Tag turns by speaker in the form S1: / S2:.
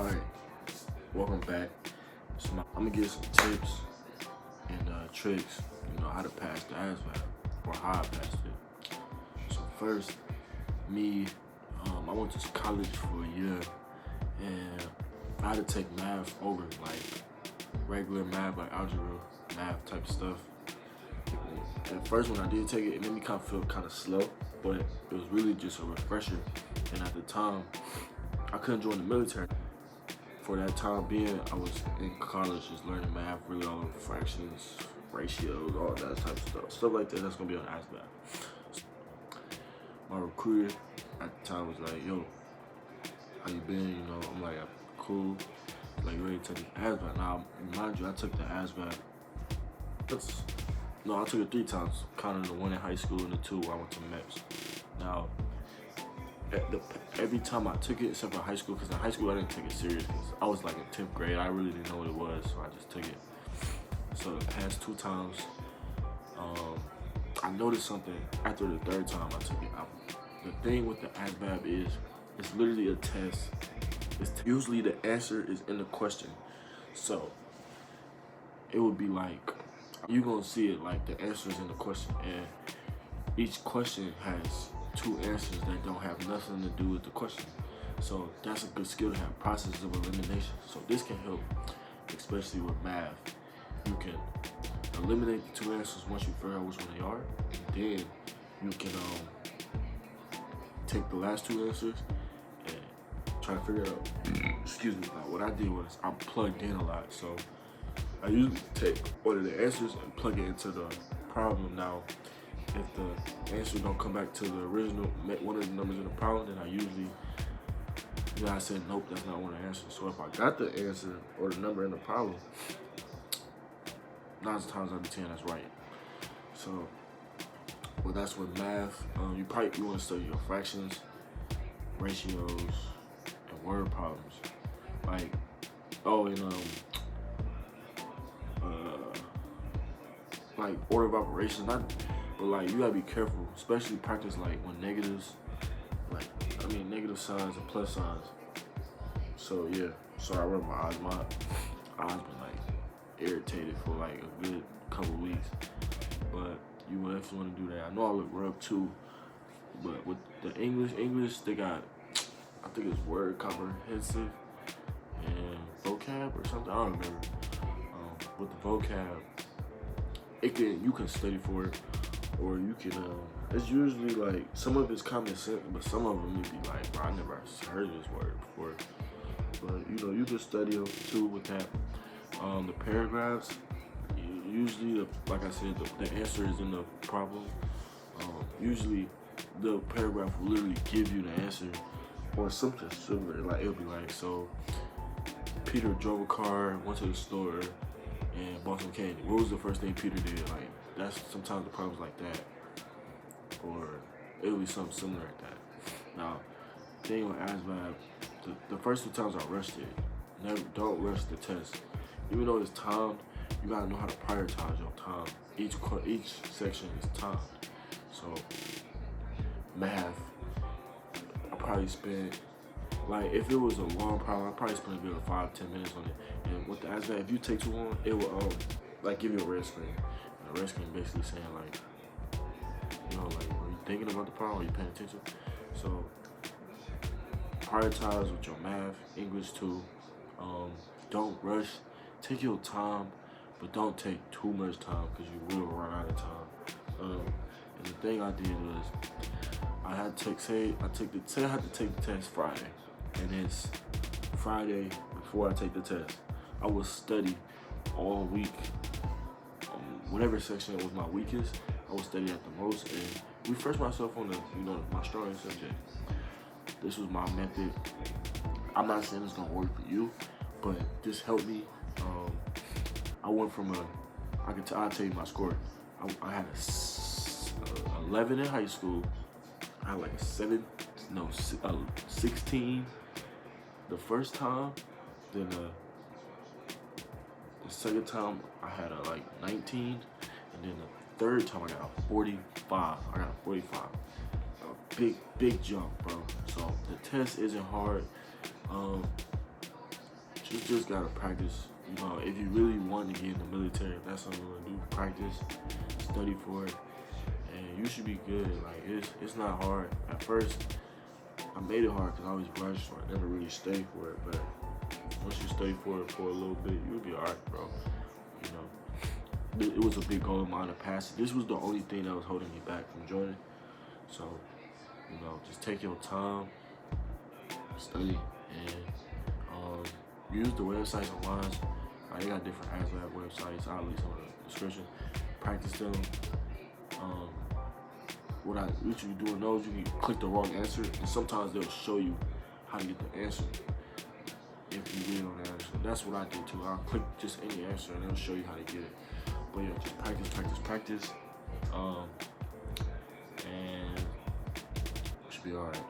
S1: Alright, welcome back. I'm gonna give some tips and tricks, how to pass the Asvab or how I passed it. So first, I went to college for a year and I had to take math over, like regular math, like algebra, math type stuff. At first, when I did take it, it made me kind of feel kind of slow, but it was really just a refresher. And at the time, I couldn't join the military. For that time being, I was in college just learning math, really all over fractions, ratios, all that type of stuff. Stuff like that, that's gonna be on Asvab. My recruiter at the time was like, yo, how you been? I'm like, cool. Like, you ready to take the Asvab? Now, mind you, I took the Asvab. I took it 3 times, counting the one in high school and the 2 where I went to MEPS. Now, every time I took it, except for high school, because in high school I didn't take it serious. I was like in 10th grade, I really didn't know what it was, so I just took it. So the past 2 times, I noticed something after the 3rd time I took it. The thing with the Asvab is, it's literally a test. Usually the answer is in the question. So it would be like, you're gonna see it like the answer is in the question, and each question has 2 answers that don't have nothing to do with the question. So that's a good skill to have, process of elimination. So this can help, especially with math. You can eliminate the 2 answers once you figure out which one they are, and then you can take the last 2 answers and try to figure it out. Excuse me. What I did was I plugged in a lot. So I usually take one of the answers and plug it into the problem. Now, if the answer don't come back to the original, one of the numbers in the problem, then I usually, I said, nope, that's not one of the answers. So if I got the answer or the number in the problem, 9 times out of 10, that's right. So, well, that's with math. You want to study your fractions, ratios, and word problems. Like, like order of operations, but like you gotta be careful, especially practice like when negatives, negative signs and plus signs. So yeah, sorry I rubbed my eyes. My eyes been like irritated for like a good couple weeks, but you definitely want to do that. I know I look rough too, but with the English they got, I think it's word comprehensive and vocab or something. I don't remember. With the vocab, you can study for it, or you can. It's usually like some of it's common sense, but some of them you be like, bro, I never heard of this word before. But you can study them too with that. The paragraphs, usually, like I said, the answer is in the problem. Usually, the paragraph will literally give you the answer or something similar. Like it'll be like, so Peter drove a car, went to the store, and bought some candy. What was the first thing Peter did? Like, that's sometimes the problems like that. Or it'll be something similar like that. Now, thing with Asvab, the first 2 times I rushed it. Don't rush the test. Even though it's timed, you gotta know how to prioritize your time. Each section is timed. So, math, I probably spent, like, if it was a long problem, I probably spent a good 5-10 minutes on it. And with the Asvab, if you take too long, it will like give you a red screen. And a red screen basically saying like, are you thinking about the problem? Are you paying attention? So prioritize with your math, English too. Don't rush. Take your time, but don't take too much time because you will run out of time. And the thing I did was I had to take the test Friday, and it's Friday before I take the test. I will study all week. Whatever section was my weakest, I will study at the most and refresh myself on my strongest subject. This was my method. I'm not saying it's gonna work for you, but this helped me. I went from I'll tell you my score. I had a 11 in high school. I had like a 16 the first time. Then the second time I had a 19, and then the 3rd time I got a 45. A big jump, bro. So the test isn't hard. You just gotta practice. You know, if you really want to get in the military, if that's something you want to do, practice, study for it, and you should be good. Like it's not hard. At first, I made it hard because I always rushed, so I never really stayed for it. But once you study for it for a little bit, you'll be alright, bro. You know, it was a big goal of mine to pass it. This was the only thing that was holding me back from joining. So, you know, just take your time, study, and use the websites online. They got different Asvab websites. I'll leave some in the description. Practice them. What you do in those, you can click the wrong answer, and sometimes they'll show you how to get the answer if you read on the answer. That's what I did too. I'll click just any answer, and they'll show you how to get it. But yeah, just practice, practice, practice, and it should be alright.